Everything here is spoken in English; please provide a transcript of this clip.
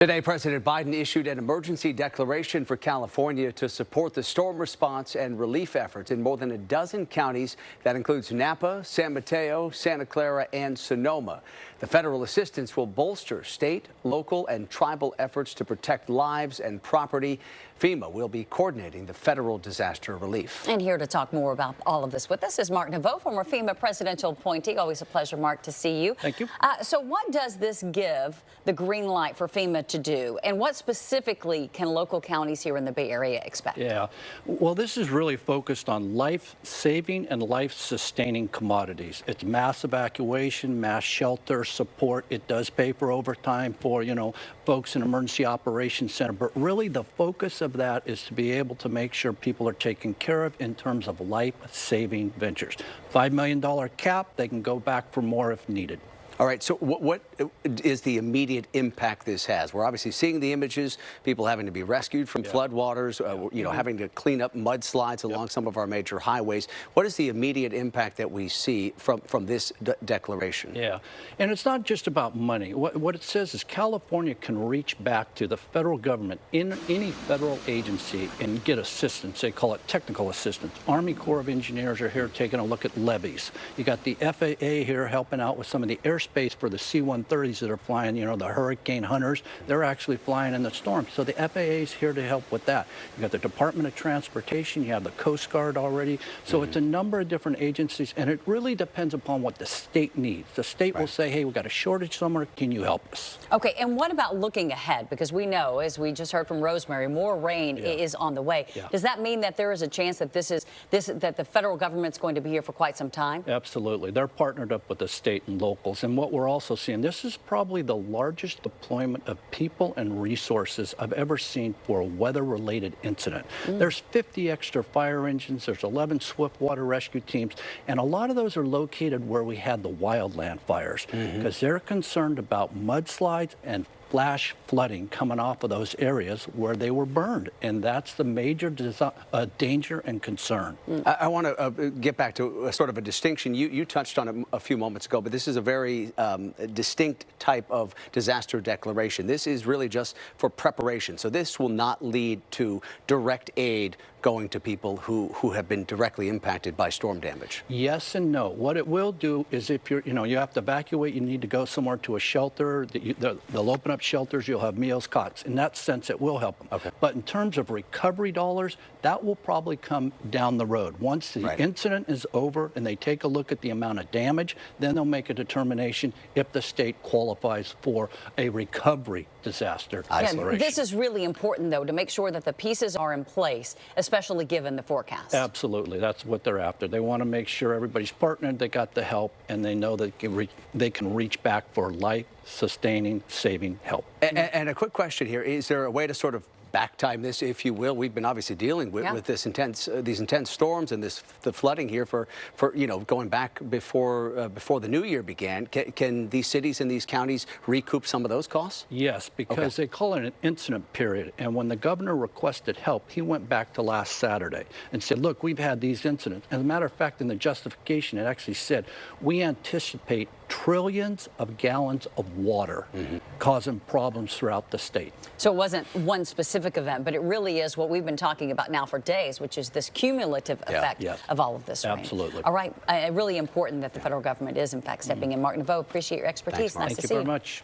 Today, President Biden issued an emergency declaration for California to support the storm response and relief efforts in more than a dozen counties. That includes Napa, San Mateo, Santa Clara, and Sonoma. The federal assistance will bolster state, local, and tribal efforts to protect lives and property. FEMA will be coordinating the federal disaster relief. And here to talk more about all of this with us is Mark Naveau, former FEMA presidential appointee. Always a pleasure, Mark, to see you. Thank you. So what does this give the green light for FEMA to do? And what specifically can local counties here in the Bay Area expect? Yeah, well, this is really focused on life-saving and life-sustaining commodities. It's mass evacuation, mass shelter support. It does pay for overtime for, folks in Emergency Operations Center. But really the focus of that is to be able to make sure people are taken care of in terms of life-saving ventures. $5 million cap, they can go back for more if needed. All right, so what is the immediate impact this has? We're obviously seeing the images, people having to be rescued from floodwaters, having to clean up mudslides along some of our major highways. What is the immediate impact that we see from this declaration? Yeah, and it's not just about money. What it says is California can reach back to the federal government in any federal agency and get assistance. They call it technical assistance. Army Corps of Engineers are here taking a look at levees. You got the FAA here helping out with some of the airspace for the C-130s that are flying, the Hurricane Hunters. They're actually flying in the storm. So the FAA is here to help with that. You got the Department of Transportation, you have the Coast Guard already. So it's a number of different agencies, and it really depends upon what the state needs. The state will say, hey, we've got a shortage somewhere, can you help us? Okay, and what about looking ahead? Because we know, as we just heard from Rosemary, more rain is on the way. Does that mean that there is a chance that that the federal government's going to be here for quite some time? Absolutely. They're partnered up with the state and locals. And what we're also seeing, this is probably the largest deployment of people and resources I've ever seen for a weather-related incident. There's 50 extra fire engines, there's 11 swift water rescue teams, and a lot of those are located where we had the wildland fires because they're concerned about mudslides and flash flooding coming off of those areas where they were burned, and that's the major danger and concern. I want to get back to a sort of a distinction. You touched on it a few moments ago, but this is a very distinct type of disaster declaration. This is really just for preparation. So this will not lead to direct aid going to people who have been directly impacted by storm damage. Yes and no. What it will do is if you're, you have to evacuate, you need to go somewhere to a shelter, they'll open up shelters, you'll have meals, cots. In that sense, it will help them. Okay. But in terms of recovery dollars, that will probably come down the road. Once the incident is over and they take a look at the amount of damage, then they'll make a determination if the state qualifies for a recovery disaster declaration. This is really important, though, to make sure that the pieces are in place, especially given the forecast. Absolutely. That's what they're after. They want to make sure everybody's partnered, they got the help, and they know that they can reach back for life-sustaining, saving help. And a quick question here. Is there a way to sort of back time this, if you will? We've been obviously dealing with these intense storms and the flooding here for going back before the new year began. Can these cities and these counties recoup some of those costs? Yes, because they call it an incident period. And when the governor requested help, he went back to last Saturday and said, look, we've had these incidents. As a matter of fact, in the justification, it actually said, we anticipate trillions of gallons of water causing problems throughout the state. So it wasn't one specific event, but it really is what we've been talking about now for days, which is this cumulative effect of all of this rain. Absolutely. All right. Really important that the federal government is, in fact, stepping in. Mark Naveau, appreciate your expertise. Thanks, Mark. Nice to see you. Thank you very much.